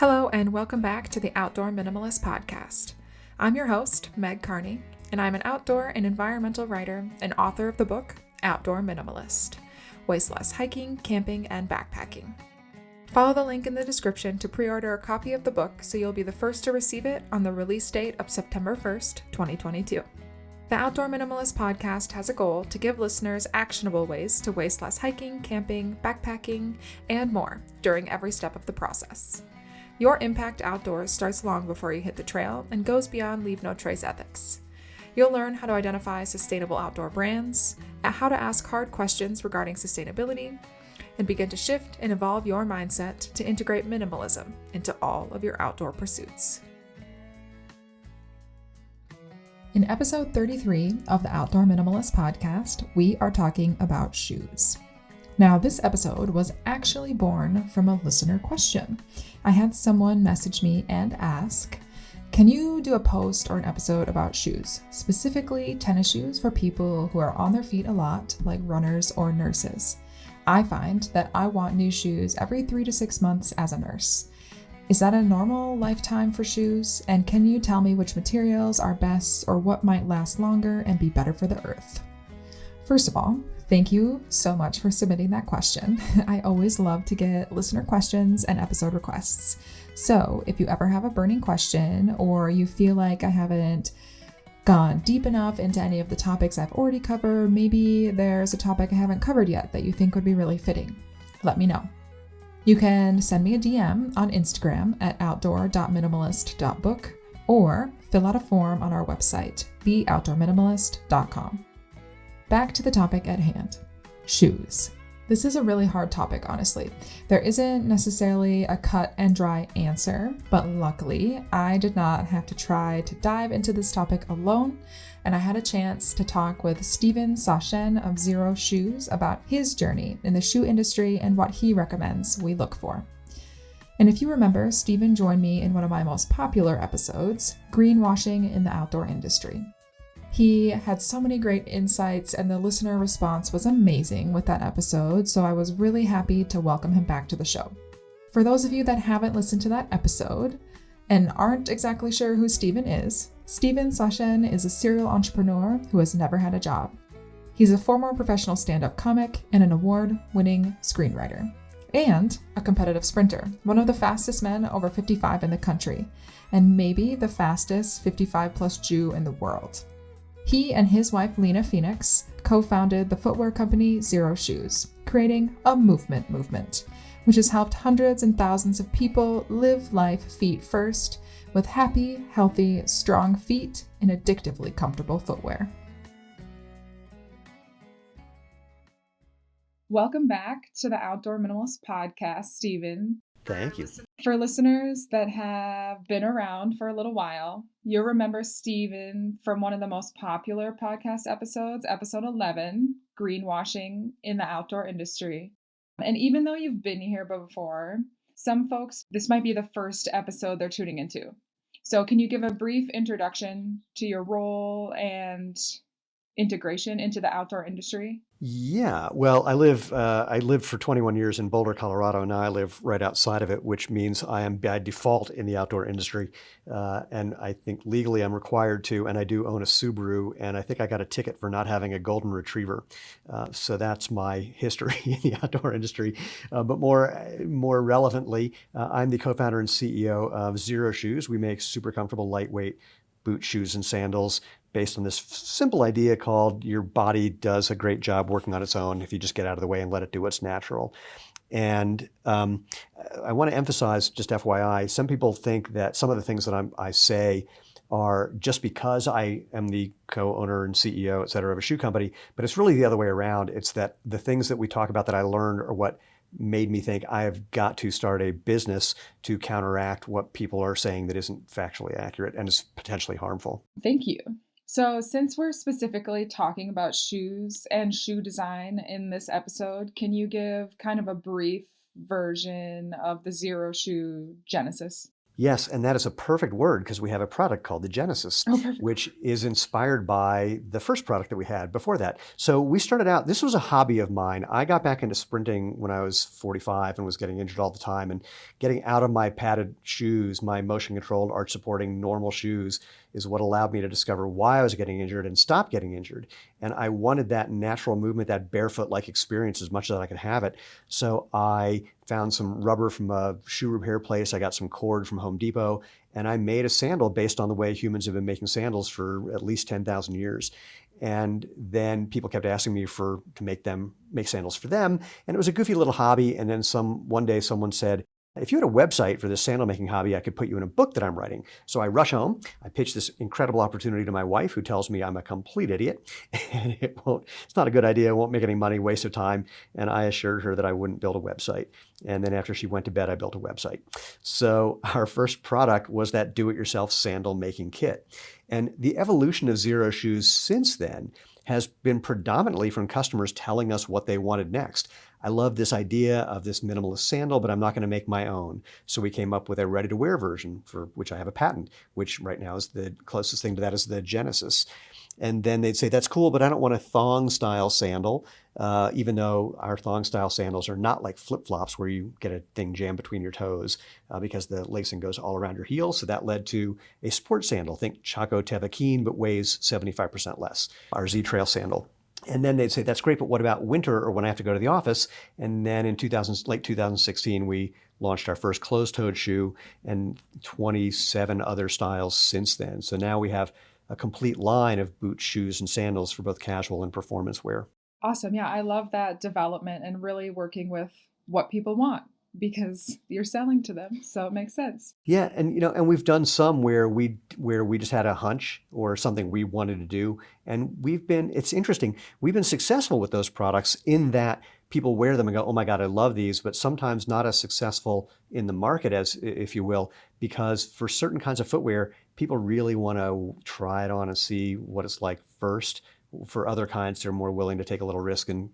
Hello and welcome back to the Outdoor Minimalist Podcast. I'm your host, Meg Carney, and I'm an outdoor and environmental writer and author of the book, Outdoor Minimalist, Waste Less Hiking, Camping, and Backpacking. Follow the link in the description to pre-order a copy of the book so you'll be the first to receive it on the release date of September 1st, 2022. The Outdoor Minimalist Podcast has a goal to give listeners actionable ways to waste less hiking, camping, backpacking, and more during every step of the process. Your impact outdoors starts long before you hit the trail and goes beyond leave no trace ethics. You'll learn how to identify sustainable outdoor brands, how to ask hard questions regarding sustainability, and begin to shift and evolve your mindset to integrate minimalism into all of your outdoor pursuits. In episode 33 of the Outdoor Minimalist Podcast, we are talking about shoes. Now, this episode was actually born from a listener question. I had someone message me and ask, can you do a post or an episode about shoes, specifically tennis shoes for people who are on their feet a lot, like runners or nurses? I find that I want new shoes every 3 to 6 months as a nurse. Is that a normal lifetime for shoes? And can you tell me which materials are best or what might last longer and be better for the earth? First of all, thank you so much for submitting that question. I always love to get listener questions and episode requests. So if you ever have a burning question or you feel like I haven't gone deep enough into any of the topics I've already covered, maybe there's a topic I haven't covered yet that you think would be really fitting, let me know. You can send me a DM on Instagram at outdoor.minimalist.book or fill out a form on our website, theoutdoorminimalist.com. Back to the topic at hand, shoes. This is a really hard topic, honestly. There isn't necessarily a cut and dry answer, but luckily I did not have to try to dive into this topic alone, and I had a chance to talk with Sashen of Xero Shoes about his journey in the shoe industry and what he recommends we look for. And if you remember, Steven joined me in one of my most popular episodes, Greenwashing in the Outdoor Industry. He had so many great insights and the listener response was amazing with that episode, so I was really happy to welcome him back to the show. For those of you that haven't listened to that episode and aren't exactly sure who Steven is, Sashen is a serial entrepreneur who has never had a job. He's a former professional stand-up comic and an award-winning screenwriter, and a competitive sprinter, one of the fastest men over 55 in the country, and maybe the fastest 55-plus Jew in the world. He and his wife, Lena Phoenix, co-founded the footwear company Xero Shoes, creating a movement, which has helped hundreds and thousands of people live life feet first with happy, healthy, strong feet in addictively comfortable footwear. Welcome back to the Outdoor Minimalist Podcast, Steven. Thank you. For listeners that have been around for a little while, you'll remember Steven from one of the most popular podcast episodes, episode 11, Greenwashing in the Outdoor Industry. And even though you've been here before, some folks, this might be the first episode they're tuning into. So can you give a brief introduction to your role and integration into the outdoor industry? Yeah, well, I lived for 21 years in Boulder, Colorado. Now I live right outside of it, which means I am by default in the outdoor industry. And I think legally I'm required to, and I do own a Subaru, and I think I got a ticket for not having a golden retriever. So that's my history in the outdoor industry. But more relevantly, I'm the co-founder and CEO of Xero Shoes. We make super comfortable, lightweight boot shoes and sandals based on this simple idea called your body does a great job working on its own if you just get out of the way and let it do what's natural. And I want to emphasize, just FYI, some people think that some of the things that I say are just because I am the co-owner and CEO, et cetera, of a shoe company, but it's really the other way around. It's that the things that we talk about that I learned are what made me think I have got to start a business to counteract what people are saying that isn't factually accurate and is potentially harmful. Thank you. So since we're specifically talking about shoes and shoe design in this episode, can you give kind of a brief version of the Xero Shoe genesis? Yes, and that is a perfect word because we have a product called the Genesis, Oh, perfect. which is inspired by the first product that we had before that. So we started out, this was a hobby of mine. I got back into sprinting when I was 45 and was getting injured all the time. And getting out of my padded shoes, my motion controlled, arch supporting normal shoes, is what allowed me to discover why I was getting injured and stop getting injured. And I wanted that natural movement, that barefoot like experience as much as I could have it. So I found some rubber from a shoe repair place. I got some cord from Home Depot, and I made a sandal based on the way humans have been making sandals for at least 10,000 years. And then people kept asking me to make sandals for them. And it was a goofy little hobby. And then one day someone said, if you had a website for this sandal making hobby, I could put you in a book that I'm writing. So I rush home. I pitch this incredible opportunity to my wife, who tells me I'm a complete idiot and it's not a good idea. It won't make any money, waste of time. And I assured her that I wouldn't build a website. And then after she went to bed, I built a website. So our first product was that do-it-yourself sandal making kit. And the evolution of Xero shoes since then has been predominantly from customers telling us what they wanted next. I love this idea of this minimalist sandal, but I'm not going to make my own. So we came up with a ready-to-wear version for which I have a patent, which right now is the closest thing to that is the Genesis. And then they'd say, that's cool, but I don't want a thong style sandal, even though our thong style sandals are not like flip-flops where you get a thing jammed between your toes because the lacing goes all around your heel. So that led to a sports sandal. Think Chaco Teva Keen, but weighs 75% less, our Z Trail sandal. And then they'd say, that's great, but what about winter or when I have to go to the office? And then in late 2016, we launched our first closed-toed shoe and 27 other styles since then. So now we have a complete line of boots, shoes, and sandals for both casual and performance wear. Awesome. Yeah, I love that development and really working with what people want because you're selling to them. So it makes sense. Yeah, and we've done some where we just had a hunch or something we wanted to do, and it's interesting. We've been successful with those products in that people wear them and go, "Oh my God, I love these," but sometimes not as successful in the market as, if you will, because for certain kinds of footwear, people really want to try it on and see what it's like first. For other kinds, they're more willing to take a little risk and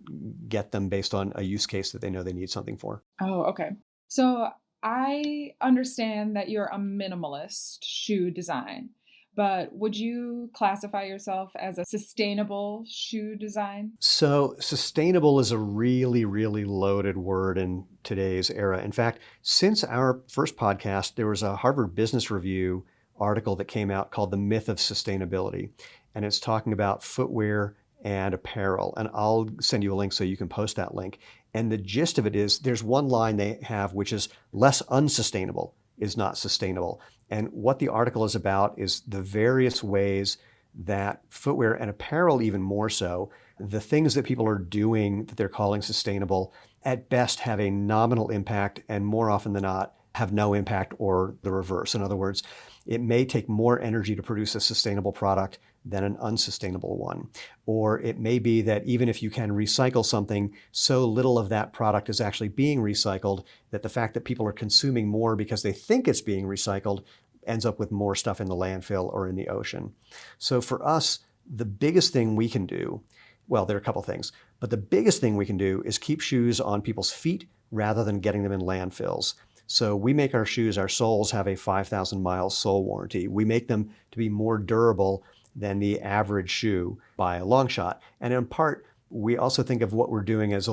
get them based on a use case that they know they need something for. Oh, okay. So I understand that you're a minimalist shoe design, but would you classify yourself as a sustainable shoe design? So sustainable is a really, really loaded word in today's era. In fact, since our first podcast, there was a Harvard Business Review article that came out called The Myth of Sustainability. And it's talking about footwear and apparel. And I'll send you a link so you can post that link. And the gist of it is there's one line they have, which is less unsustainable is not sustainable. And what the article is about is the various ways that footwear and apparel, even more so, the things that people are doing that they're calling sustainable, at best have a nominal impact and more often than not have no impact or the reverse. In other words, it may take more energy to produce a sustainable product than an unsustainable one. Or it may be that even if you can recycle something, so little of that product is actually being recycled that the fact that people are consuming more because they think it's being recycled ends up with more stuff in the landfill or in the ocean. So for us, the biggest thing we can do, well, there are a couple things, but the biggest thing we can do is keep shoes on people's feet rather than getting them in landfills. So we make our shoes, our soles have a 5,000 mile sole warranty. We make them to be more durable than the average shoe by a long shot. And in part, we also think of what we're doing as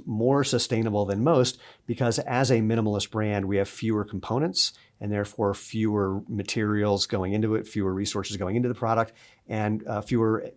more sustainable than most, because as a minimalist brand, we have fewer components and therefore fewer materials going into it, fewer resources going into the product, and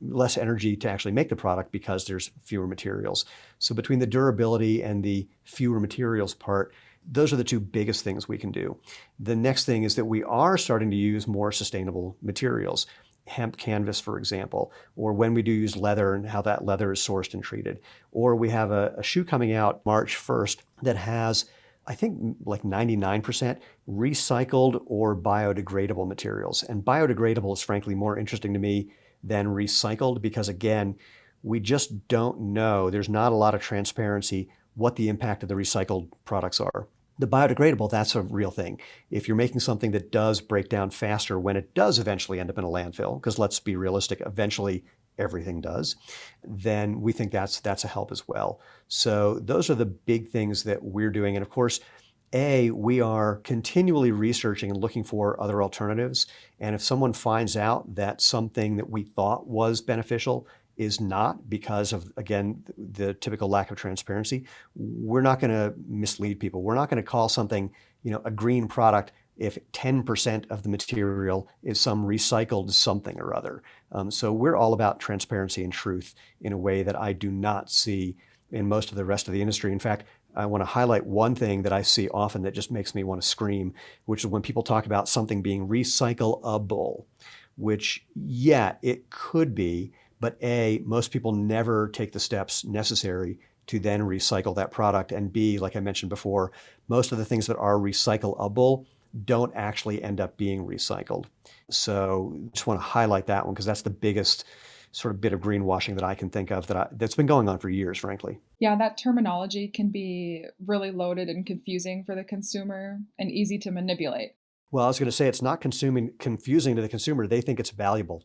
less energy to actually make the product because there's fewer materials. So between the durability and the fewer materials part, those are the two biggest things we can do. The next thing is that we are starting to use more sustainable materials. Hemp canvas, for example, or when we do use leather and how that leather is sourced and treated. Or we have a shoe coming out March 1st that has, I think, like 99% recycled or biodegradable materials. And biodegradable is frankly more interesting to me than recycled because, again, we just don't know. There's not a lot of transparency what the impact of the recycled products are. The biodegradable, that's a real thing. If you're making something that does break down faster when it does eventually end up in a landfill, because let's be realistic, eventually everything does, then we think that's a help as well. So those are the big things that we're doing. And of course, We are continually researching and looking for other alternatives. And if someone finds out that something that we thought was beneficial is not, because of, again, the typical lack of transparency, we're not going to mislead people. We're not going to call something, a green product if 10% of the material is some recycled something or other. So we're all about transparency and truth in a way that I do not see in most of the rest of the industry. In fact, I want to highlight one thing that I see often that just makes me want to scream, which is when people talk about something being recyclable, which, yeah, it could be, but A, most people never take the steps necessary to then recycle that product. And B, like I mentioned before, most of the things that are recyclable don't actually end up being recycled. So just want to highlight that one because that's the biggest sort of bit of greenwashing that I can think of that's been going on for years, frankly. Yeah, that terminology can be really loaded and confusing for the consumer and easy to manipulate. Well, I was going to say it's not confusing to the consumer. They think it's valuable.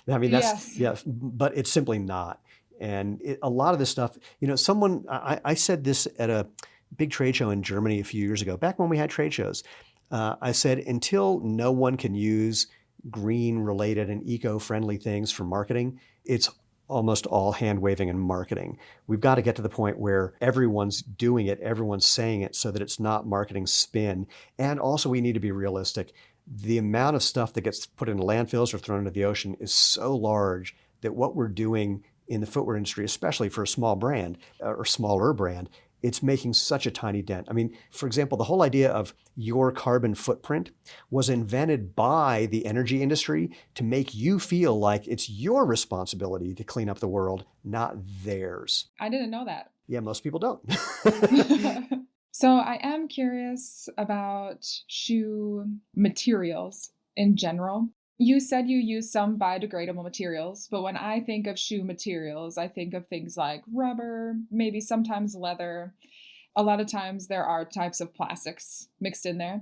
I mean, Yes. but it's simply not. And a lot of this stuff, I said this at a big trade show in Germany a few years ago, back when we had trade shows. I said, until no one can use green-related and eco-friendly things for marketing, it's almost all hand-waving and marketing. We've got to get to the point where everyone's doing it, everyone's saying it, so that it's not marketing spin. And also, we need to be realistic. The amount of stuff that gets put into landfills or thrown into the ocean is so large that what we're doing in the footwear industry, especially for a small brand or smaller brand, it's making such a tiny dent. I mean, for example, the whole idea of your carbon footprint was invented by the energy industry to make you feel like it's your responsibility to clean up the world, not theirs. I didn't know that. Yeah, most people don't. So I am curious about shoe materials in general. You said you use some biodegradable materials, but when I think of shoe materials, I think of things like rubber, maybe sometimes leather. A lot of times there are types of plastics mixed in there.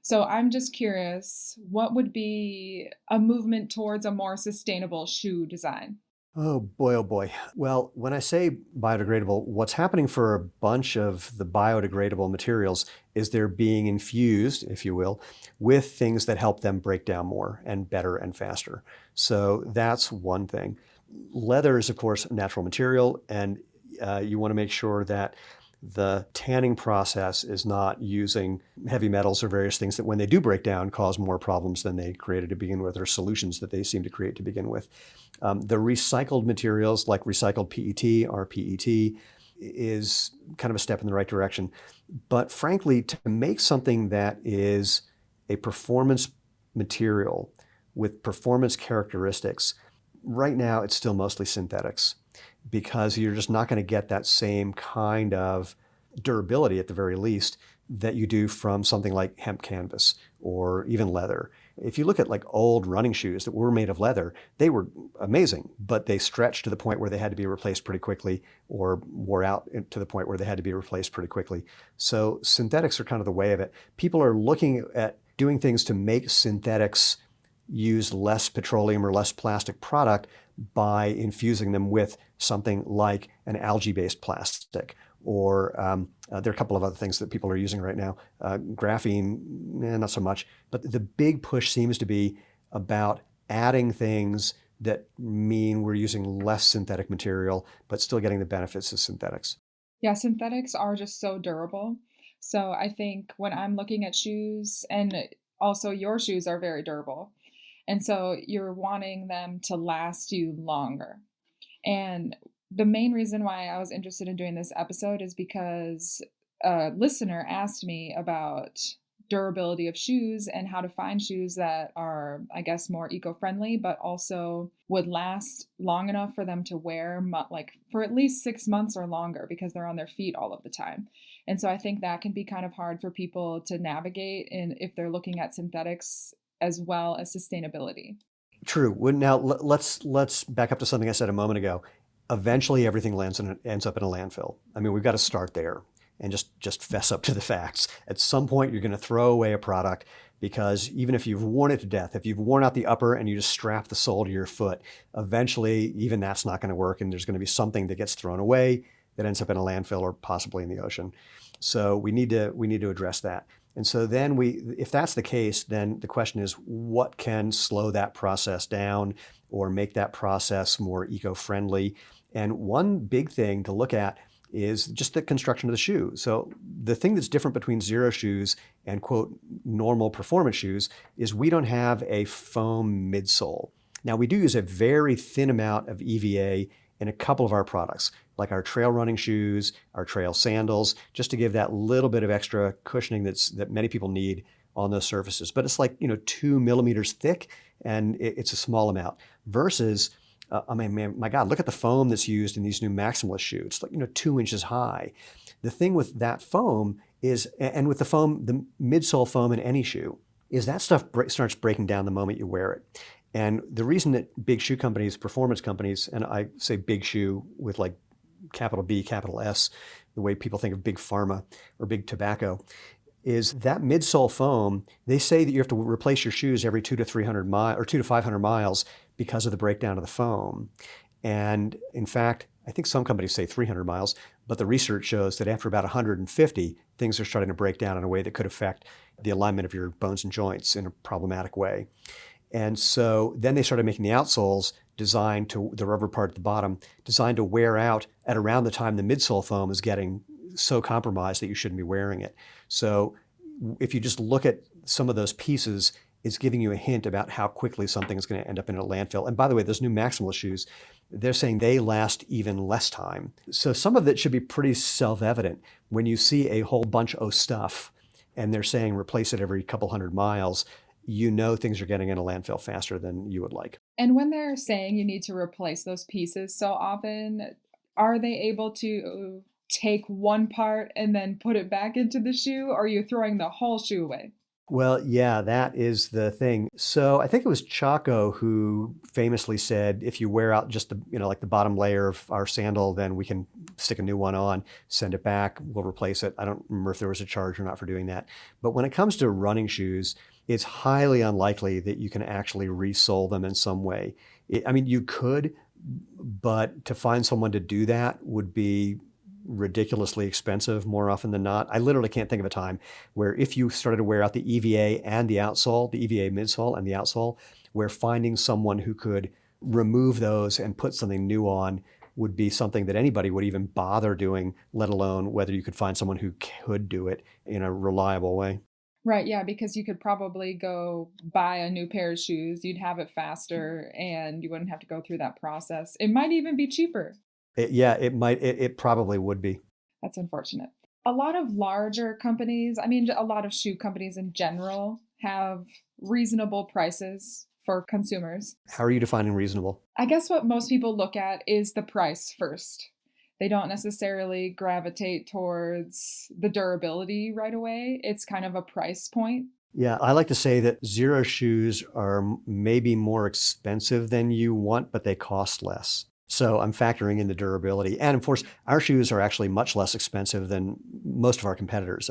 So I'm just curious, what would be a movement towards a more sustainable shoe design? Oh boy. Well, when I say biodegradable, what's happening for a bunch of the biodegradable materials is they're being infused, if you will, with things that help them break down more and better and faster. So that's one thing. Leather is, of course, a natural material, and you want to make sure that the tanning process is not using heavy metals or various things that when they do break down cause more problems than they created to begin with, or solutions that they seem to create to begin with. The recycled materials like recycled PET or PET is kind of a step in the right direction. But frankly, to make something that is a performance material with performance characteristics, right now it's still mostly synthetics, because you're just not going to get that same kind of durability, at the very least, that you do from something like hemp canvas or even leather. If you look at like old running shoes that were made of leather, they were amazing, but they stretched to the point where they had to be replaced pretty quickly, or wore out to the point where they had to be replaced pretty quickly. So synthetics are kind of the way of it. People are looking at doing things to make synthetics use less petroleum or less plastic product by infusing them with something like an algae-based plastic, or there are a couple of other things that people are using right now. Graphene, not so much, but the big push seems to be about adding things that mean we're using less synthetic material, but still getting the benefits of synthetics. Yeah, synthetics are just so durable. So I think when I'm looking at shoes, and also your shoes are very durable. And so you're wanting them to last you longer. And the main reason why I was interested in doing this episode is because a listener asked me about durability of shoes and how to find shoes that are, I guess, more eco-friendly, but also would last long enough for them to wear like for at least 6 months or longer, because they're on their feet all of the time. And so I think that can be kind of hard for people to navigate if they're looking at synthetics as well as sustainability. True. Well, now let's back up to something I said a moment ago. Eventually, everything ends up in a landfill. I mean, we've got to start there and just fess up to the facts. At some point, you're going to throw away a product, because even if you've worn it to death, if you've worn out the upper and you just strap the sole to your foot, eventually even that's not going to work, and there's going to be something that gets thrown away. that ends up in a landfill or possibly in the ocean. So we need to address that. And so then if that's the case, then the question is, what can slow that process down or make that process more eco-friendly? And one big thing to look at is just the construction of the shoe. So the thing that's different between Xero shoes and quote normal performance shoes is we don't have a foam midsole. Now we do use a very thin amount of EVA in a couple of our products, like our trail running shoes, our trail sandals, just to give that little bit of extra cushioning that many people need on those surfaces. But it's like 2 millimeters thick, and it's a small amount. Versus, my God, look at the foam that's used in these new Maximalist shoes. It's like 2 inches high. The thing with that foam is, and with the foam, the midsole foam in any shoe, is that stuff starts breaking down the moment you wear it. And the reason that big shoe companies, performance companies, and I say big shoe with like capital B, capital S, the way people think of big pharma or big tobacco, is that midsole foam. They say that you have to replace your shoes every 200 to 300 miles or 200 to 500 miles because of the breakdown of the foam. And in fact, I think some companies say 300 miles, but the research shows that after about 150, things are starting to break down in a way that could affect the alignment of your bones and joints in a problematic way. And so then they started making the outsoles designed to, the rubber part at the bottom, designed to wear out at around the time the midsole foam is getting so compromised that you shouldn't be wearing it. So if you just look at some of those pieces, it's giving you a hint about how quickly something is going to end up in a landfill. And by the way, those new Maximalist shoes, they're saying they last even less time. So some of it should be pretty self-evident. When you see a whole bunch of stuff and they're saying replace it every couple hundred miles, things are getting in a landfill faster than you would like. And when they're saying you need to replace those pieces so often, are they able to take one part and then put it back into the shoe, or are you throwing the whole shoe away? Well, yeah, that is the thing. So I think it was Chaco who famously said, if you wear out just like the bottom layer of our sandal, then we can stick a new one on, send it back, we'll replace it. I don't remember if there was a charge or not for doing that. But when it comes to running shoes, it's highly unlikely that you can actually resole them in some way. You could, but to find someone to do that would be ridiculously expensive more often than not. I literally can't think of a time where if you started to wear out the EVA and the outsole, the EVA midsole and the outsole, where finding someone who could remove those and put something new on would be something that anybody would even bother doing, let alone whether you could find someone who could do it in a reliable way. Right, yeah, because you could probably go buy a new pair of shoes, you'd have it faster, and you wouldn't have to go through that process. It might even be cheaper. It probably would be. That's unfortunate. A lot of larger companies, a lot of shoe companies in general, have reasonable prices for consumers. How are you defining reasonable? I guess what most people look at is the price first. They don't necessarily gravitate towards the durability right away. It's kind of a price point. Yeah, I like to say that Xero shoes are maybe more expensive than you want, but they cost less. So I'm factoring in the durability. And of course, our shoes are actually much less expensive than most of our competitors.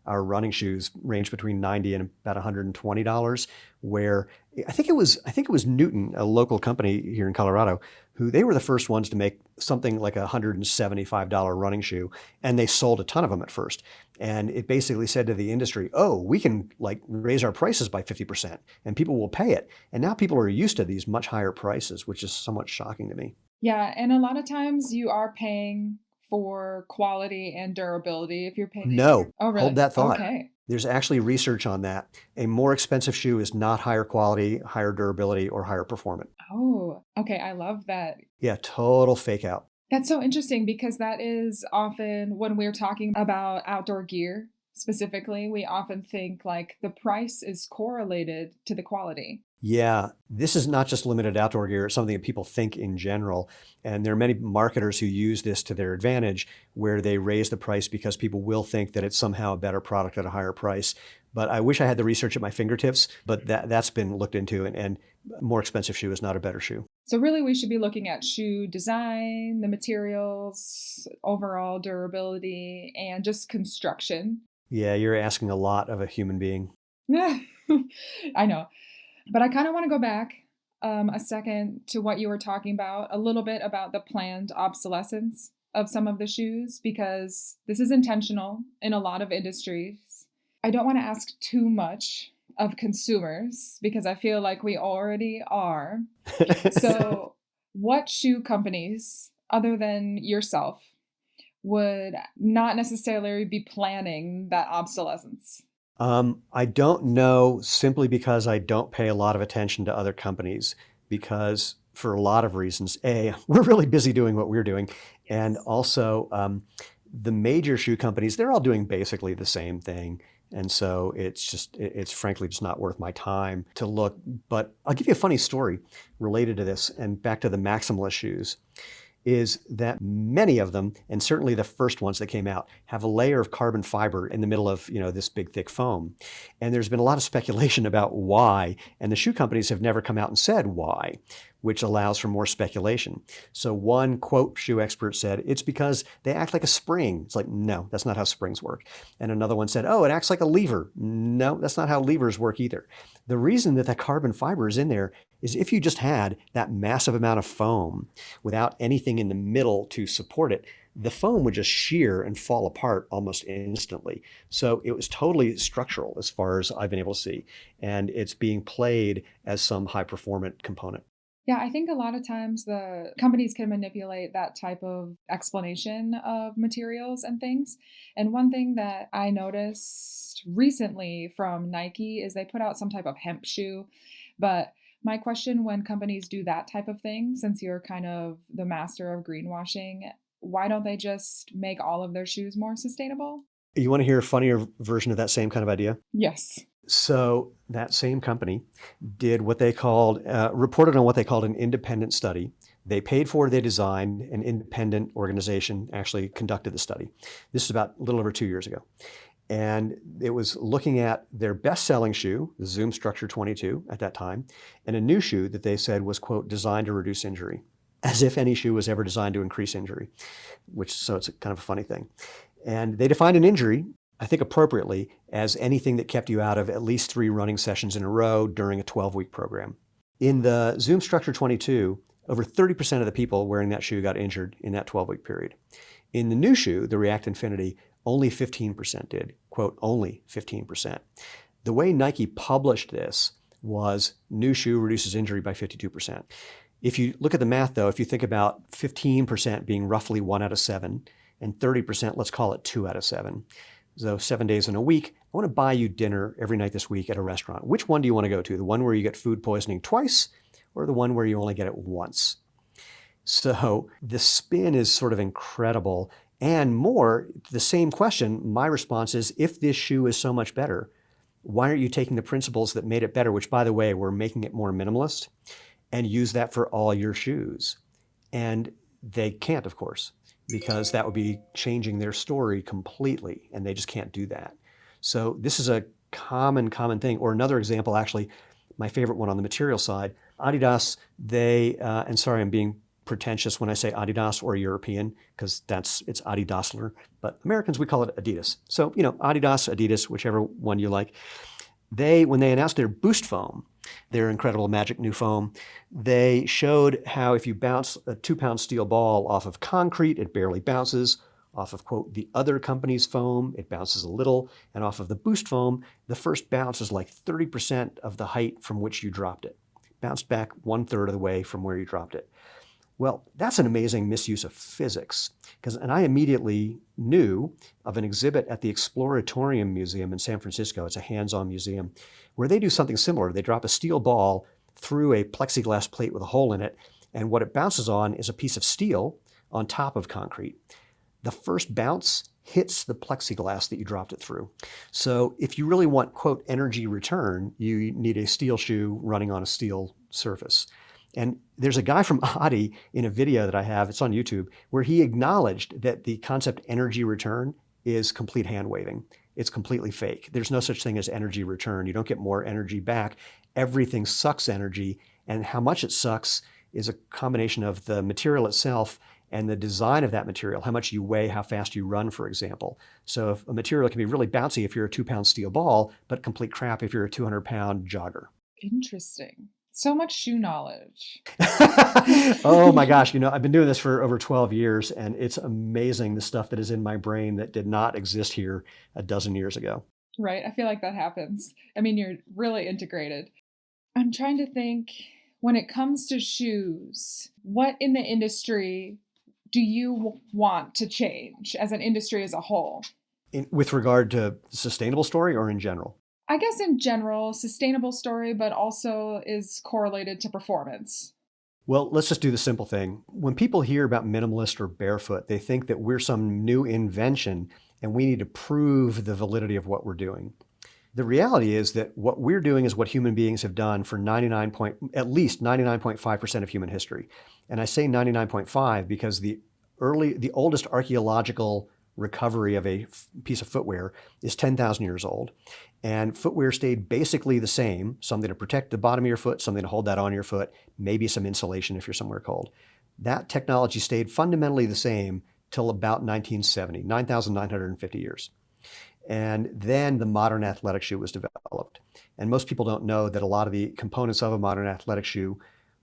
Our running shoes range between $90 and about $120, where I think it was Newton, a local company here in Colorado, who they were the first ones to make something like a $175 running shoe. And they sold a ton of them at first. And it basically said to the industry, oh, we can raise our prices by 50% and people will pay it. And now people are used to these much higher prices, which is somewhat shocking to me. Yeah, and a lot of times you are paying for quality and durability if you're paying. No, oh, really? Hold that thought. Okay. There's actually research on that. A more expensive shoe is not higher quality, higher durability, or higher performance. Oh, okay. I love that. Yeah, total fake out. That's so interesting because that is often when we're talking about outdoor gear specifically, we often think the price is correlated to the quality. Yeah, this is not just limited to outdoor gear. It's something that people think in general. And there are many marketers who use this to their advantage, where they raise the price because people will think that it's somehow a better product at a higher price. But I wish I had the research at my fingertips, but that's been looked into, and a more expensive shoe is not a better shoe. So really, we should be looking at shoe design, the materials, overall durability, and just construction. Yeah, you're asking a lot of a human being. I know. But I kind of want to go back a second to what you were talking about, a little bit about the planned obsolescence of some of the shoes because this is intentional in a lot of industries. I don't want to ask too much of consumers because I feel like we already are. So, what shoe companies, other than yourself, would not necessarily be planning that obsolescence? I don't know simply because I don't pay a lot of attention to other companies because for a lot of reasons. A, we're really busy doing what we're doing. And also, the major shoe companies, they're all doing basically the same thing. And so it's frankly just not worth my time to look. But I'll give you a funny story related to this and back to the maximalist shoes. Is that many of them, and certainly the first ones that came out, have a layer of carbon fiber in the middle of this big thick foam. And there's been a lot of speculation about why, and the shoe companies have never come out and said why, which allows for more speculation. So one quote shoe expert said, it's because they act like a spring. It's like, no, that's not how springs work. And another one said, oh, it acts like a lever. No, that's not how levers work either. The reason that carbon fiber is in there is if you just had that massive amount of foam without anything in the middle to support it, the foam would just shear and fall apart almost instantly. So it was totally structural as far as I've been able to see. And it's being played as some high performant component. Yeah, I think a lot of times the companies can manipulate that type of explanation of materials and things. And one thing that I noticed recently from Nike is they put out some type of hemp shoe. But my question when companies do that type of thing, since you're kind of the master of greenwashing, why don't they just make all of their shoes more sustainable? You want to hear a funnier version of that same kind of idea? Yes. So that same company did what they called, reported on what they called an independent study. They paid for it, they designed, an independent organization actually conducted the study. This is about a little over 2 years ago. And it was looking at their best-selling shoe, the Zoom Structure 22 at that time, and a new shoe that they said was, quote, designed to reduce injury, as if any shoe was ever designed to increase injury, so it's kind of a funny thing. And they defined an injury, I think appropriately, as anything that kept you out of at least 3 running sessions in a row during a 12-week program. In the Zoom Structure 22, over 30% of the people wearing that shoe got injured in that 12-week period. In the new shoe, the React Infinity, only 15% did, quote, only 15%. The way Nike published this was new shoe reduces injury by 52%. If you look at the math though, if you think about 15% being roughly 1 out of 7 and 30%, let's call it 2 out of 7. So 7 days in a week, I want to buy you dinner every night this week at a restaurant. Which one do you want to go to? The one where you get food poisoning twice or the one where you only get it once? So the spin is sort of incredible. And more, the same question, my response is, if this shoe is so much better, why aren't you taking the principles that made it better, which by the way, we're making it more minimalist, and use that for all your shoes? And they can't, of course, because that would be changing their story completely, and they just can't do that. So this is a common thing. Or another example, actually, my favorite one on the material side, Adidas, and sorry, I'm being pretentious when I say Adidas or European, because it's Adidasler, but Americans, we call it Adidas. So, Adidas, Adidas, whichever one you like. When they announced their Boost foam, their incredible magic new foam, they showed how if you bounce a 2-pound steel ball off of concrete, it barely bounces. Off of, quote, the other company's foam, it bounces a little. And off of the Boost foam, the first bounce is like 30% of the height from which you dropped it. Bounced back 1/3 of the way from where you dropped it. Well, that's an amazing misuse of physics. And I immediately knew of an exhibit at the Exploratorium Museum in San Francisco. It's a hands-on museum where they do something similar. They drop a steel ball through a plexiglass plate with a hole in it, and what it bounces on is a piece of steel on top of concrete. The first bounce hits the plexiglass that you dropped it through. So if you really want, quote, energy return, you need a steel shoe running on a steel surface. And there's a guy from Adi in a video that I have, it's on YouTube, where he acknowledged that the concept energy return is complete hand waving. It's completely fake. There's no such thing as energy return. You don't get more energy back. Everything sucks energy, and how much it sucks is a combination of the material itself and the design of that material, how much you weigh, how fast you run, for example. So if a material can be really bouncy if you're a 2-pound steel ball, but complete crap if you're a 200-pound jogger. Interesting. So much shoe knowledge. Oh my gosh, I've been doing this for over 12 years, and it's amazing the stuff that is in my brain that did not exist here a dozen years ago. Right. I feel like that happens. I mean, you're really integrated. I'm trying to think, when it comes to shoes, what in the industry do you want to change as an industry as a whole? With regard to the sustainable story or in general? I guess in general, sustainable story, but also is correlated to performance. Well, let's just do the simple thing. When people hear about minimalist or barefoot, they think that we're some new invention and we need to prove the validity of what we're doing. The reality is that what we're doing is what human beings have done for at least 99.5% of human history. And I say 99.5 because the oldest archaeological recovery of a piece of footwear is 10,000 years old. And footwear stayed basically the same, something to protect the bottom of your foot, something to hold that on your foot, maybe some insulation if you're somewhere cold. That technology stayed fundamentally the same till about 1970, 9,950 years. And then the modern athletic shoe was developed. And most people don't know that a lot of the components of a modern athletic shoe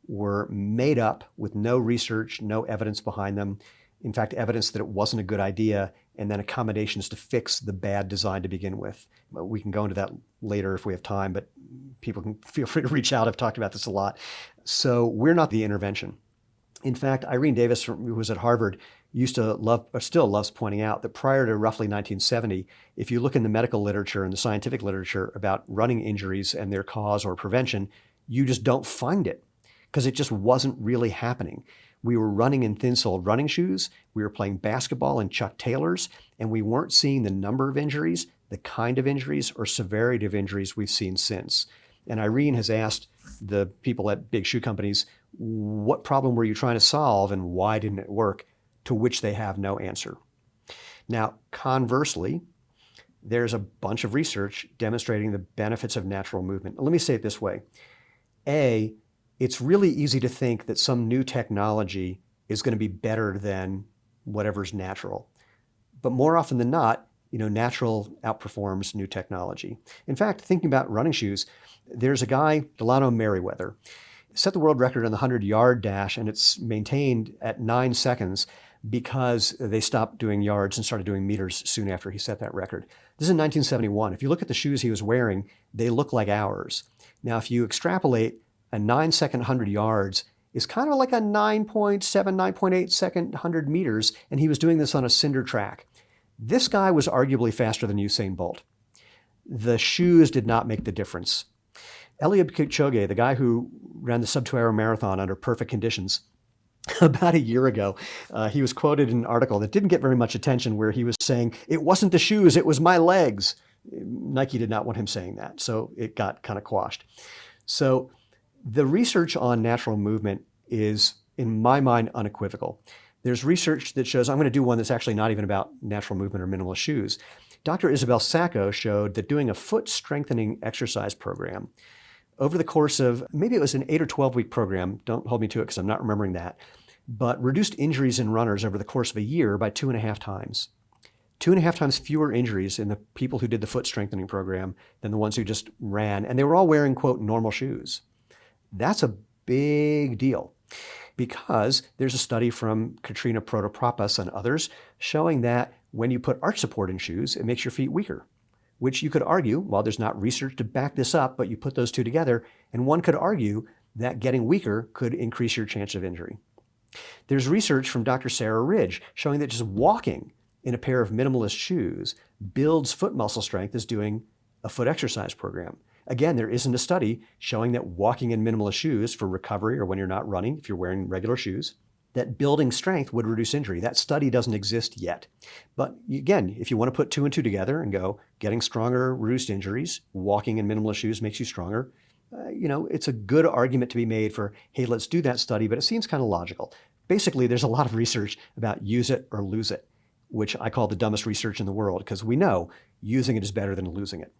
were made up with no research, no evidence behind them. In fact, evidence that it wasn't a good idea, and then accommodations to fix the bad design to begin with. We can go into that later if we have time, but people can feel free to reach out. I've talked about this a lot. So we're not the intervention. In fact, Irene Davis, who was at Harvard, still loves pointing out that prior to roughly 1970, if you look in the medical literature and the scientific literature about running injuries and their cause or prevention, you just don't find it because it just wasn't really happening. We were running in thin-soled running shoes, we were playing basketball in Chuck Taylors, and we weren't seeing the number of injuries, the kind of injuries, or severity of injuries we've seen since. And Irene has asked the people at big shoe companies, what problem were you trying to solve and why didn't it work? To which they have no answer. Now, conversely, there's a bunch of research demonstrating the benefits of natural movement. Let me say it this way. A, it's really easy to think that some new technology is going to be better than whatever's natural. But more often than not, natural outperforms new technology. In fact, thinking about running shoes, there's a guy, Delano Merriweather, set the world record on the 100-yard dash, and it's maintained at 9 seconds because they stopped doing yards and started doing meters soon after he set that record. This is in 1971. If you look at the shoes he was wearing, they look like ours. Now, if you extrapolate, a 9-second 100 yards is kind of like a 9.7, 9.8 second 100 meters, and he was doing this on a cinder track. This guy was arguably faster than Usain Bolt. The shoes did not make the difference. Eliud Kipchoge, the guy who ran the sub-2-hour marathon under perfect conditions, about a year ago, he was quoted in an article that didn't get very much attention where he was saying, "It wasn't the shoes, it was my legs." Nike did not want him saying that, so it got kind of quashed. So the research on natural movement is, in my mind, unequivocal. There's research that shows, I'm going to do one that's actually not even about natural movement or minimalist shoes. Dr. Isabel Sacco showed that doing a foot strengthening exercise program over the course of, maybe it was an 8 or 12-week program, don't hold me to it because I'm not remembering that, but reduced injuries in runners over the course of a year by 2.5 times. 2.5 times fewer injuries in the people who did the foot strengthening program than the ones who just ran. And they were all wearing, quote, normal shoes. That's a big deal because there's a study from Katrina Protopapas and others showing that when you put arch support in shoes, it makes your feet weaker, which you could argue, while there's not research to back this up, but you put those two together, and one could argue that getting weaker could increase your chance of injury. There's research from Dr. Sarah Ridge showing that just walking in a pair of minimalist shoes builds foot muscle strength as doing a foot exercise program. Again, there isn't a study showing that walking in minimalist shoes for recovery or when you're not running, if you're wearing regular shoes, that building strength would reduce injury. That study doesn't exist yet. But again, if you want to put 2 and 2 together and go, getting stronger, reduced injuries, walking in minimalist shoes makes you stronger, it's a good argument to be made for, hey, let's do that study, but it seems kind of logical. Basically, there's a lot of research about use it or lose it, which I call the dumbest research in the world because we know using it is better than losing it.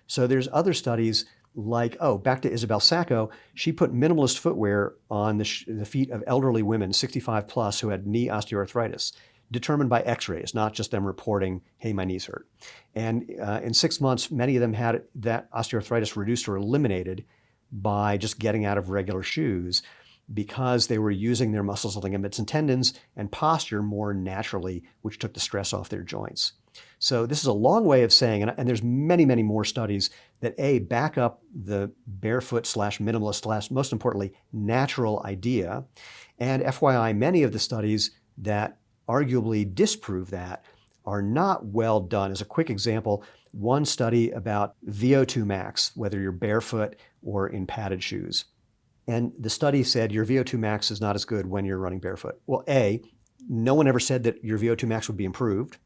So there's other studies like, back to Isabel Sacco, she put minimalist footwear on the feet of elderly women, 65 plus, who had knee osteoarthritis, determined by x-rays, not just them reporting, hey, my knees hurt. And in 6 months, many of them had that osteoarthritis reduced or eliminated by just getting out of regular shoes because they were using their muscles, ligaments, and tendons and posture more naturally, which took the stress off their joints. So this is a long way of saying, and there's many, many more studies that back up the barefoot / minimalist / most importantly, natural idea. And FYI, many of the studies that arguably disprove that are not well done. As a quick example, one study about VO2 max, whether you're barefoot or in padded shoes. And the study said your VO2 max is not as good when you're running barefoot. Well, no one ever said that your VO2 max would be improved.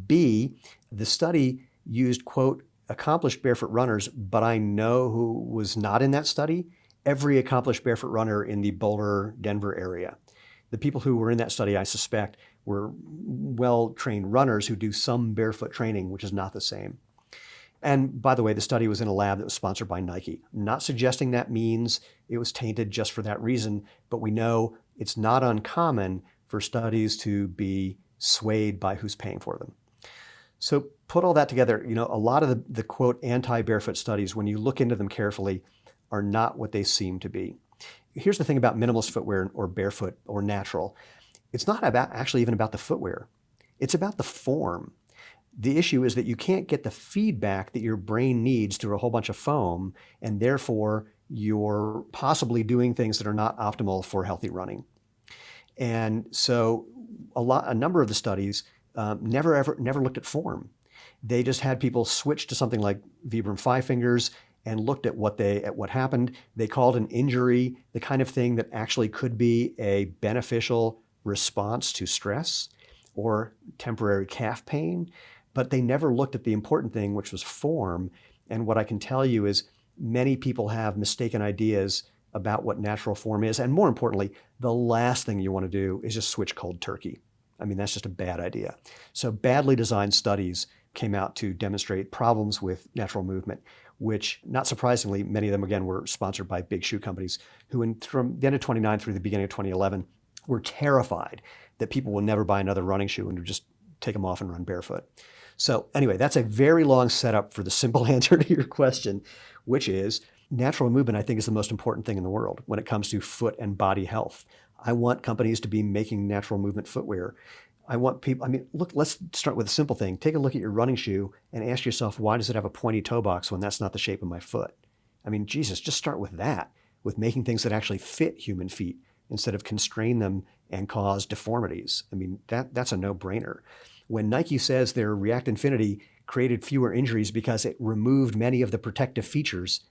B, the study used, quote, accomplished barefoot runners, but I know who was not in that study. Every accomplished barefoot runner in the Boulder, Denver area. The people who were in that study, I suspect, were well-trained runners who do some barefoot training, which is not the same. And by the way, the study was in a lab that was sponsored by Nike. I'm not suggesting that means it was tainted just for that reason, but we know it's not uncommon for studies to be swayed by who's paying for them. So put all that together, a lot of the quote anti-barefoot studies, when you look into them carefully, are not what they seem to be. Here's the thing about minimalist footwear or barefoot or natural. It's not actually even about the footwear. It's about the form. The issue is that you can't get the feedback that your brain needs through a whole bunch of foam, and therefore you're possibly doing things that are not optimal for healthy running. And so a number of the studies never looked at form. They just had people switch to something like Vibram Five Fingers and looked at what happened. They called an injury the kind of thing that actually could be a beneficial response to stress or temporary calf pain, but they never looked at the important thing, which was form. And what I can tell you is many people have mistaken ideas about what natural form is. And more importantly, the last thing you want to do is just switch cold turkey. I mean, that's just a bad idea. So badly designed studies came out to demonstrate problems with natural movement, which, not surprisingly, many of them, again, were sponsored by big shoe companies who, from the end of 2009 through the beginning of 2011, were terrified that people will never buy another running shoe and would just take them off and run barefoot. So anyway, that's a very long setup for the simple answer to your question, which is natural movement, I think, is the most important thing in the world when it comes to foot and body health. I want companies to be making natural movement footwear. I want people, look, let's start with a simple thing. Take a look at your running shoe and ask yourself, why does it have a pointy toe box when that's not the shape of my foot? Jesus, just start with that, with making things that actually fit human feet instead of constrain them and cause deformities. That's a no-brainer. When Nike says their React Infinity created fewer injuries because it removed many of the protective features,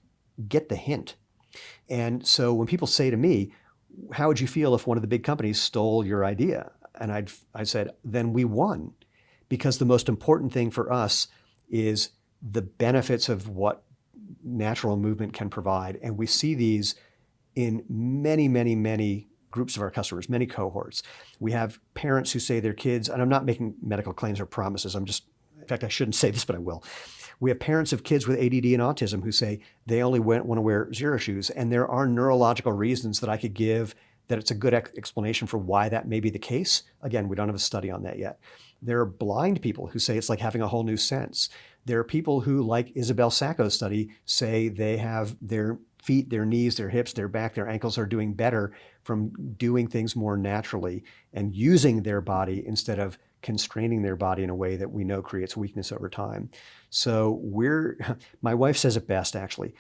get the hint. And so when people say to me, how would you feel if one of the big companies stole your idea? And I said, then we won, because the most important thing for us is the benefits of what natural movement can provide. And we see these in many, many, many groups of our customers, many cohorts. We have parents who say their kids, and I'm not making medical claims or promises, in fact, I shouldn't say this, but I will. We have parents of kids with ADD and autism who say they only want to wear Xero shoes. And there are neurological reasons that I could give that it's a good explanation for why that may be the case. Again, we don't have a study on that yet. There are blind people who say it's like having a whole new sense. There are people who, like Isabel Sacco's study, say they have their feet, their knees, their hips, their back, their ankles are doing better from doing things more naturally and using their body instead of constraining their body in a way that we know creates weakness over time. So my wife says it best, actually.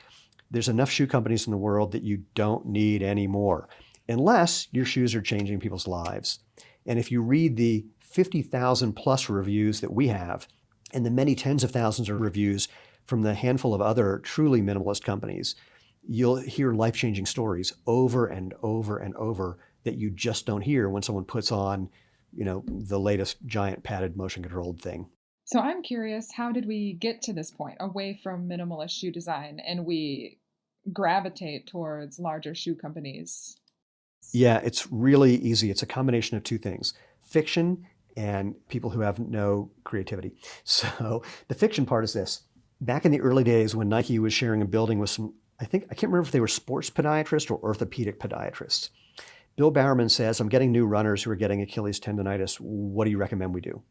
There's enough shoe companies in the world that you don't need any more, unless your shoes are changing people's lives. And if you read the 50,000 plus reviews that we have, and the many tens of thousands of reviews from the handful of other truly minimalist companies, you'll hear life-changing stories over and over and over that you just don't hear when someone puts on, the latest giant padded motion-controlled thing. So I'm curious, how did we get to this point, away from minimalist shoe design, and we gravitate towards larger shoe companies? Yeah, it's really easy. It's a combination of two things: fiction and people who have no creativity. So the fiction part is this. Back in the early days when Nike was sharing a building with some, I can't remember if they were sports podiatrists or orthopedic podiatrists. Bill Bowerman says, I'm getting new runners who are getting Achilles tendonitis. What do you recommend we do?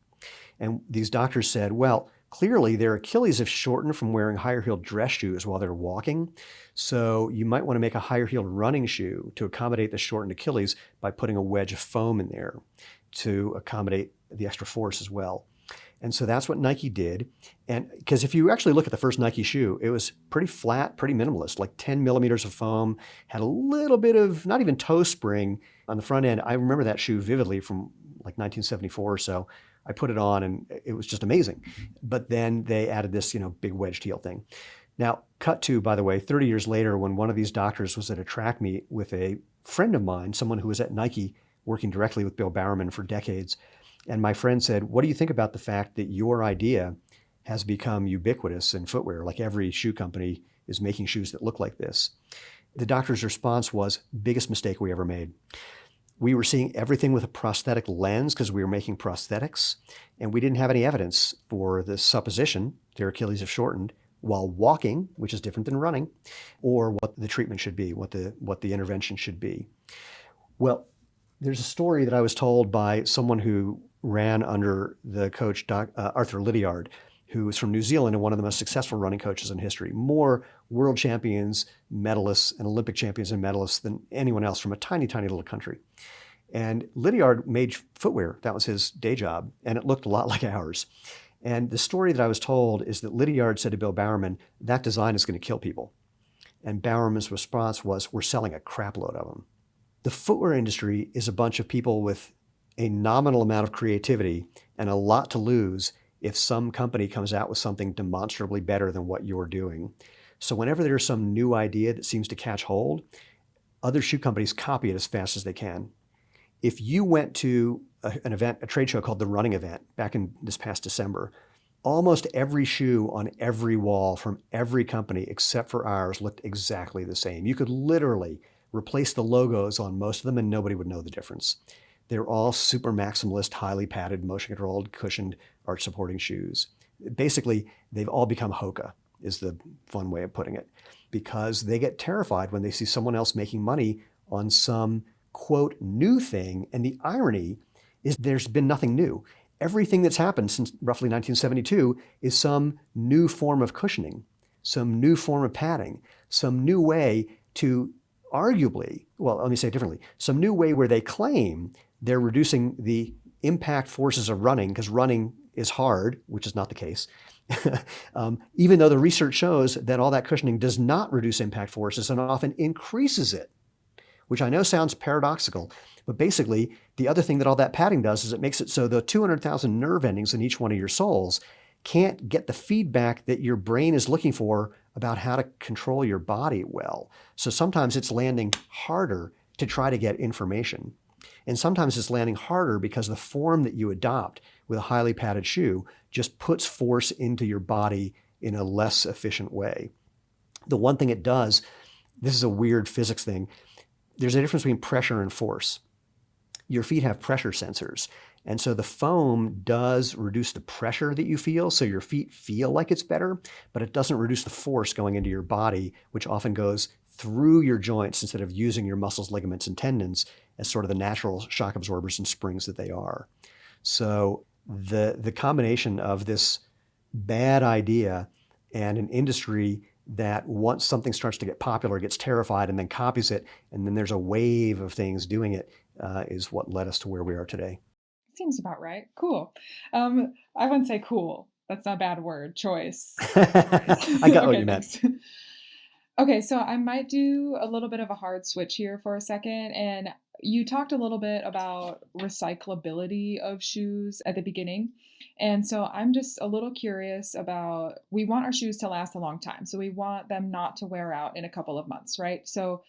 And these doctors said, well, clearly their Achilles have shortened from wearing higher-heeled dress shoes while they're walking. So you might want to make a higher-heeled running shoe to accommodate the shortened Achilles by putting a wedge of foam in there to accommodate the extra force as well. And so that's what Nike did. And because if you actually look at the first Nike shoe, it was pretty flat, pretty minimalist, like 10 millimeters of foam, had a little bit of not even toe spring on the front end. I remember that shoe vividly from like 1974 or so. I put it on and it was just amazing. But then they added this, big wedged heel thing. Now, cut to, by the way, 30 years later, when one of these doctors was at a track meet with a friend of mine, someone who was at Nike working directly with Bill Bowerman for decades. And my friend said, what do you think about the fact that your idea has become ubiquitous in footwear? Like every shoe company is making shoes that look like this. The doctor's response was, biggest mistake we ever made. We were seeing everything with a prosthetic lens because we were making prosthetics, and we didn't have any evidence for the supposition their Achilles have shortened while walking, which is different than running, or what the treatment should be, what the intervention should be. Well, there's a story that I was told by someone who ran under the coach Arthur Lydiard, who was from New Zealand and one of the most successful running coaches in history. More world champions, medalists, and Olympic champions and medalists than anyone else from a tiny, tiny little country. And Lydiard made footwear. That was his day job, and it looked a lot like ours. And the story that I was told is that Lydiard said to Bill Bowerman, that design is going to kill people. And Bowerman's response was, we're selling a crap load of them. The footwear industry is a bunch of people with a nominal amount of creativity and a lot to lose if some company comes out with something demonstrably better than what you're doing. So whenever there's some new idea that seems to catch hold, other shoe companies copy it as fast as they can. If you went to an event, a trade show called the Running Event back in this past December, almost every shoe on every wall from every company except for ours looked exactly the same. You could literally replace the logos on most of them and nobody would know the difference. They're all super maximalist, highly padded, motion-controlled, cushioned, arch-supporting shoes. Basically, they've all become Hoka, is the fun way of putting it, because they get terrified when they see someone else making money on some, quote, new thing. And the irony is there's been nothing new. Everything that's happened since roughly 1972 is some new form of cushioning, some new form of padding, some new way to arguably, well, let me say it differently, some new way where they claim they're reducing the impact forces of running, because running is hard, which is not the case. Even though the research shows that all that cushioning does not reduce impact forces and often increases it, which I know sounds paradoxical, but basically the other thing that all that padding does is it makes it so the 200,000 nerve endings in each one of your soles can't get the feedback that your brain is looking for about how to control your body well. So sometimes it's landing harder to try to get information. And sometimes it's landing harder because the form that you adopt with a highly padded shoe just puts force into your body in a less efficient way. The one thing it does, this is a weird physics thing, there's a difference between pressure and force. Your feet have pressure sensors. And so the foam does reduce the pressure that you feel, so your feet feel like it's better, but it doesn't reduce the force going into your body, which often goes through your joints instead of using your muscles, ligaments, and tendons as sort of the natural shock absorbers and springs that they are. So the combination of this bad idea and an industry that once something starts to get popular, gets terrified and then copies it, and then there's a wave of things doing it, is what led us to where we are today. Seems about right. Cool. I wouldn't say cool. That's not a bad word choice. I got what you meant. Okay, so I might do a little bit of a hard switch here for a second. And you talked a little bit about recyclability of shoes at the beginning. And so I'm just a little curious about, we want our shoes to last a long time. So we want them not to wear out in a couple of months, right? So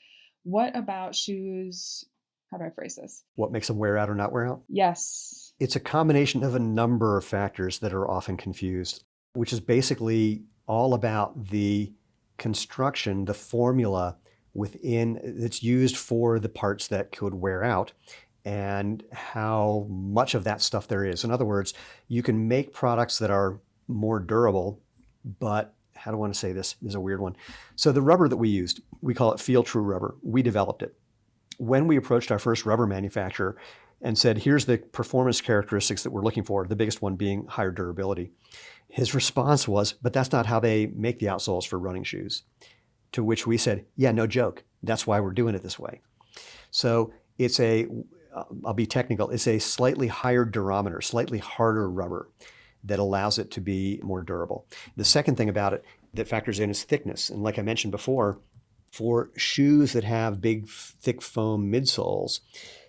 what about shoes? How do I phrase this? What makes them wear out or not wear out? Yes. It's a combination of a number of factors that are often confused, which is basically all about the construction, the formula within that's used for the parts that could wear out and how much of that stuff there is. In other words, you can make products that are more durable, but how do I want to say this? This is a weird one. So the rubber that we used, we call it Feel True rubber. We developed it. When we approached our first rubber manufacturer, and said, here's the performance characteristics that we're looking for, the biggest one being higher durability. His response was, but that's not how they make the outsoles for running shoes. To which we said, yeah, no joke. That's why we're doing it this way. So it's I'll be technical, it's a slightly higher durometer, slightly harder rubber that allows it to be more durable. The second thing about it that factors in is thickness. And like I mentioned before, for shoes that have big, thick foam midsoles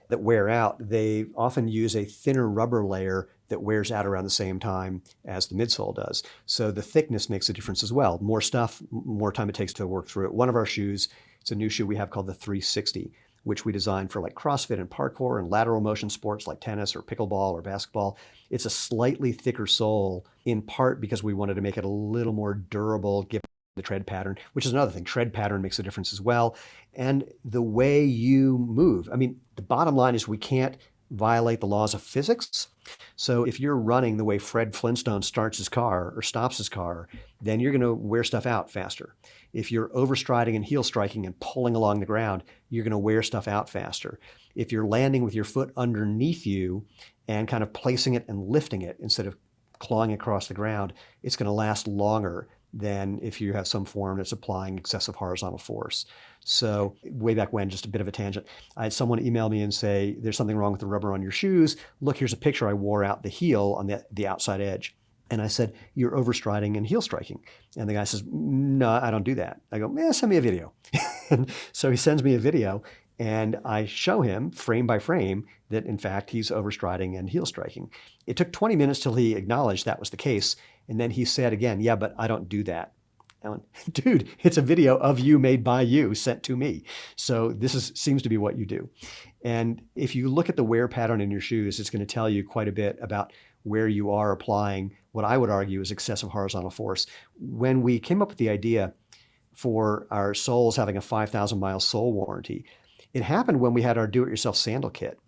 that wear out, they often use a thinner rubber layer that wears out around the same time as the midsole does. So the thickness makes a difference as well. More stuff, more time it takes to work through it. One of our shoes, it's a new shoe we have called the 360, which we designed for like CrossFit and parkour and lateral motion sports like tennis or pickleball or basketball. It's a slightly thicker sole, in part because we wanted to make it a little more durable, given the tread pattern, which is another thing. Tread pattern makes a difference as well. And the way you move. I mean, the bottom line is we can't violate the laws of physics. So if you're running the way Fred Flintstone starts his car or stops his car, then you're going to wear stuff out faster. If you're overstriding and heel striking and pulling along the ground, you're going to wear stuff out faster. If you're landing with your foot underneath you and kind of placing it and lifting it instead of clawing across the ground, it's going to last longer than if you have some form that's applying excessive horizontal force. So way back when, just a bit of a tangent, I had someone email me and say, there's something wrong with the rubber on your shoes. Look, here's a picture. I wore out the heel on the outside edge. And I said, you're overstriding and heel striking. And the guy says, no, I don't do that. I go, send me a video. And so he sends me a video and I show him frame by frame that in fact he's overstriding and heel striking. It took 20 minutes till he acknowledged that was the case. And then he said again, yeah, but I don't do that. I went, dude, it's a video of you made by you sent to me. So this seems to be what you do. And if you look at the wear pattern in your shoes, it's going to tell you quite a bit about where you are applying what I would argue is excessive horizontal force. When we came up with the idea for our soles having a 5,000 mile sole warranty, it happened when we had our do-it-yourself sandal kit.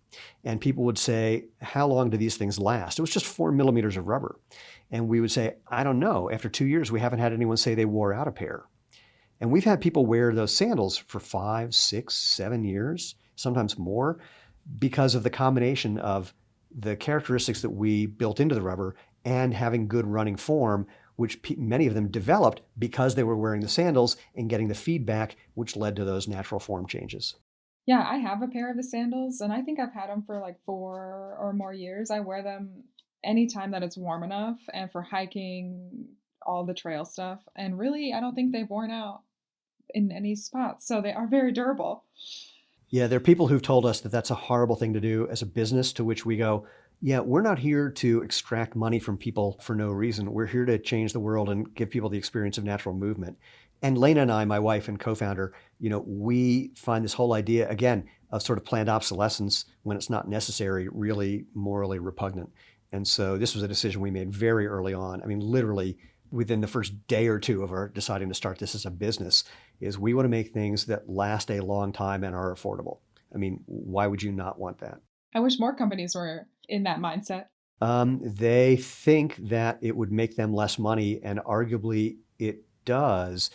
And people would say, how long do these things last? It was just 4 millimeters of rubber. And we would say, I don't know. After 2 years, we haven't had anyone say they wore out a pair. And we've had people wear those sandals for 5, 6, 7 years, sometimes more, because of the combination of the characteristics that we built into the rubber and having good running form, which many of them developed because they were wearing the sandals and getting the feedback, which led to those natural form changes. Yeah, I have a pair of the sandals and I think I've had them for like 4 or more years. I wear them anytime that it's warm enough and for hiking, all the trail stuff. And really, I don't think they've worn out in any spots. So they are very durable. Yeah, there are people who've told us that that's a horrible thing to do as a business, to which we go, yeah, we're not here to extract money from people for no reason. We're here to change the world and give people the experience of natural movement. And Lena and I, my wife and co-founder, we find this whole idea, again, of sort of planned obsolescence when it's not necessary, really morally repugnant. And so this was a decision we made very early on. I mean, literally within the first day or two of our deciding to start this as a business, is we want to make things that last a long time and are affordable. I mean, why would you not want that? I wish more companies were in that mindset. They think that it would make them less money, and arguably it does.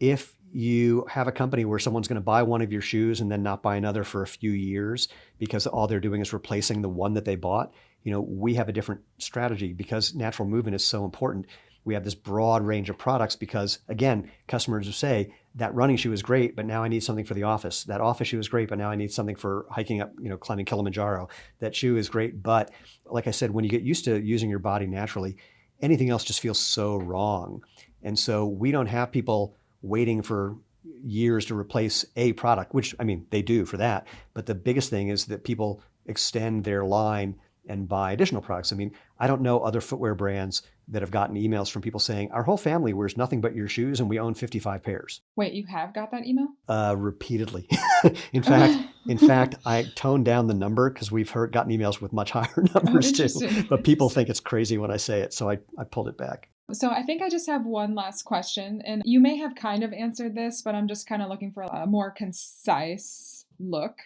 If you have a company where someone's going to buy one of your shoes and then not buy another for a few years because all they're doing is replacing the one that they bought, we have a different strategy because natural movement is so important. We have this broad range of products because, again, customers will say, that running shoe is great, but now I need something for the office. That office shoe is great, but now I need something for hiking up, climbing Kilimanjaro. That shoe is great, but like I said, when you get used to using your body naturally, anything else just feels so wrong. And so we don't have people waiting for years to replace a product, which, I mean, they do for that. But the biggest thing is that people extend their line and buy additional products. I mean, I don't know other footwear brands that have gotten emails from people saying, our whole family wears nothing but your shoes and we own 55 pairs. Wait, you have got that email? Repeatedly. In fact, I toned down the number because we've gotten emails with much higher numbers too. But people think it's crazy when I say it, so I pulled it back. So I think I just have one last question, and you may have kind of answered this, but I'm just kind of looking for a more concise look.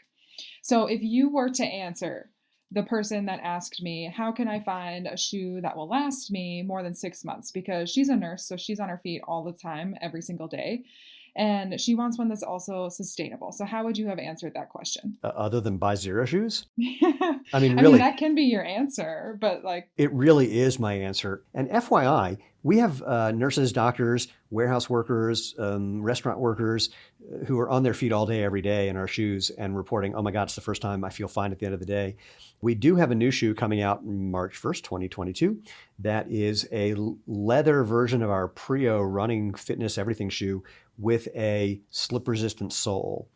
So if you were to answer the person that asked me, how can I find a shoe that will last me more than 6 months? Because she's a nurse, so she's on her feet all the time, every single day. And she wants one that's also sustainable. So how would you have answered that question? Other than buy Xero shoes? I I mean, mean, really, that can be your answer, but like, it really is my answer. And FYI, we have nurses, doctors, warehouse workers, restaurant workers who are on their feet all day, every day in our shoes and reporting, oh my God, it's the first time I feel fine at the end of the day. We do have a new shoe coming out March 1st, 2022. That is a leather version of our Prio running fitness everything shoe with a slip resistant sole.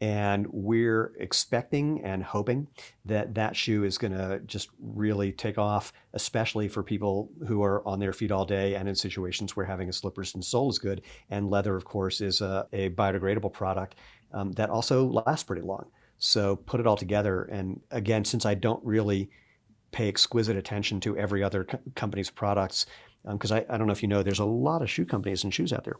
And we're expecting and hoping that that shoe is going to just really take off, especially for people who are on their feet all day and in situations where having a slip-resistant sole is good. And leather, of course, is a biodegradable product that also lasts pretty long. So put it all together. And again, since I don't really pay exquisite attention to every other company's products, because I don't know if you know, there's a lot of shoe companies and shoes out there.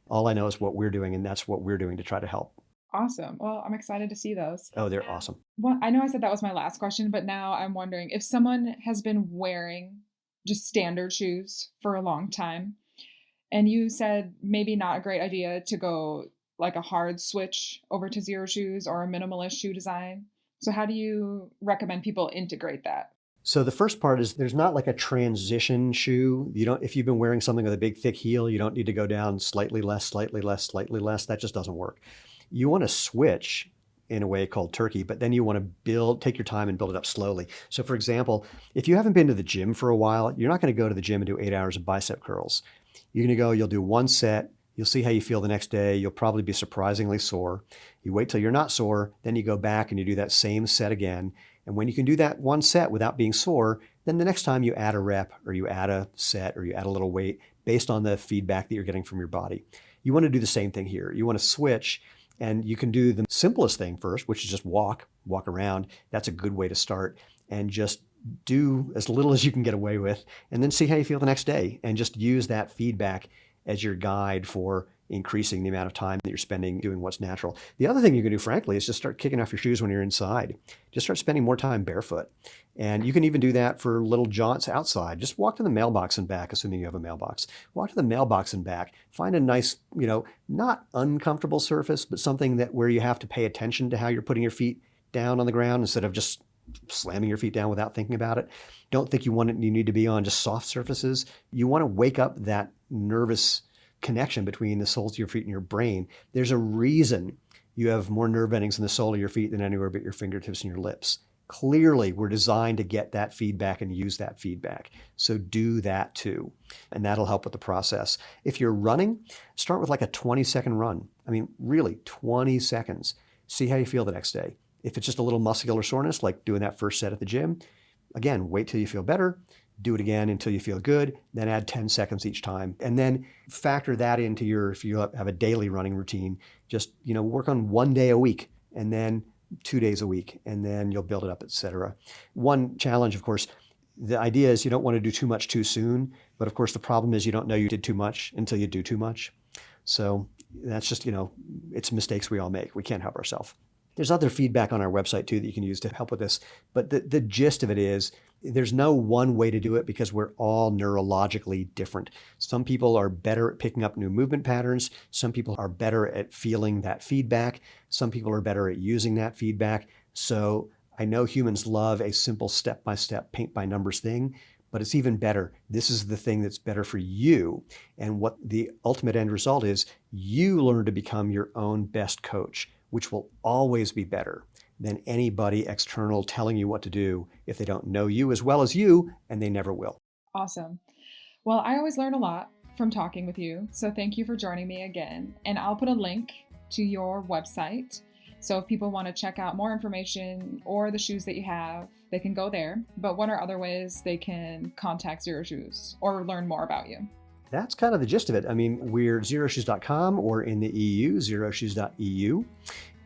All I know is what we're doing, and that's what we're doing to try to help. awesome. Well, I'm excited to see those. Oh, they're awesome. Well, I know I said that was my last question, but now I'm wondering if someone has been wearing just standard shoes for a long time, and you said maybe not a great idea to go like a hard switch over to Xero shoes or a minimalist shoe design. So how do you recommend people integrate that? So the first part is there's not like a transition shoe. You don't, if you've been wearing something with a big thick heel, you don't need to go down slightly less, slightly less, slightly less. That just doesn't work. You want to switch in a way called turkey, but then you want to take your time and build it up slowly. So for example, if you haven't been to the gym for a while, you're not going to go to the gym and do 8 hours of bicep curls. You're going to go, you'll do one set. You'll see how you feel the next day. You'll probably be surprisingly sore. You wait till you're not sore, then you go back and you do that same set again. And when you can do that one set without being sore, then the next time you add a rep or you add a set or you add a little weight based on the feedback that you're getting from your body. You want to do the same thing here. You want to switch, and you can do the simplest thing first, which is just walk around. That's a good way to start, and just do as little as you can get away with, and then see how you feel the next day, and just use that feedback as your guide for increasing the amount of time that you're spending doing what's natural. The other thing you can do, frankly, is just start kicking off your shoes when you're inside. Just start spending more time barefoot. And you can even do that for little jaunts outside. Just walk to the mailbox and back, assuming you have a mailbox. Walk to the mailbox and back. Find a nice, not uncomfortable surface, but something that where you have to pay attention to how you're putting your feet down on the ground instead of just slamming your feet down without thinking about it. Don't think you need to be on just soft surfaces. You want to wake up that nervous connection between the soles of your feet and your brain. There's a reason you have more nerve endings in the sole of your feet than anywhere but your fingertips and your lips. Clearly, we're designed to get that feedback and use that feedback. So do that too. And that'll help with the process. If you're running, start with like a 20-second run. I mean, really 20 seconds. See how you feel the next day. If it's just a little muscular soreness, like doing that first set at the gym, again, wait till you feel better. Do it again until you feel good, then add 10 seconds each time. And then factor that into if you have a daily running routine, just, work on 1 day a week and then 2 days a week, and then you'll build it up, etc. One challenge, of course, the idea is you don't want to do too much too soon, but of course the problem is you don't know you did too much until you do too much. So that's just, it's mistakes we all make. We can't help ourselves. There's other feedback on our website too that you can use to help with this. But the gist of it is there's no one way to do it because we're all neurologically different. Some people are better at picking up new movement patterns. Some people are better at feeling that feedback. Some people are better at using that feedback. So I know humans love a simple step-by-step, paint-by-numbers thing, but it's even better. This is the thing that's better for you. And what the ultimate end result is, you learn to become your own best coach, which will always be better than anybody external telling you what to do if they don't know you as well as you, and they never will. Awesome. Well, I always learn a lot from talking with you, so thank you for joining me again. And I'll put a link to your website, so if people want to check out more information or the shoes that you have, they can go there. But what are other ways they can contact Xero Shoes or learn more about you? That's kind of the gist of it. I mean, we're xeroshoes.com, or in the EU, xeroshoes.eu.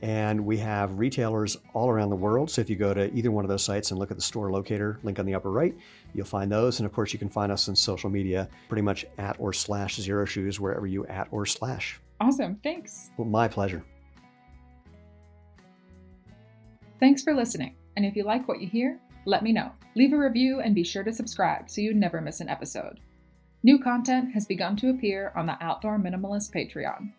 And we have retailers all around the world. So if you go to either one of those sites and look at the store locator link on the upper right, you'll find those. And of course, you can find us on social media, pretty much @/Xero Shoes, wherever you @/. Awesome. Thanks. Well, my pleasure. Thanks for listening. And if you like what you hear, let me know. Leave a review and be sure to subscribe so you never miss an episode. New content has begun to appear on the Outdoor Minimalist Patreon.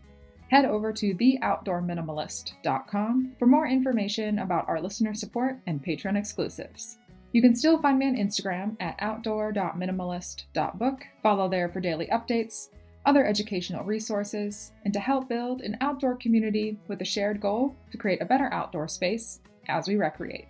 Head over to theoutdoorminimalist.com for more information about our listener support and patron exclusives. You can still find me on Instagram at outdoor.minimalist.book. Follow there for daily updates, other educational resources, and to help build an outdoor community with a shared goal to create a better outdoor space as we recreate.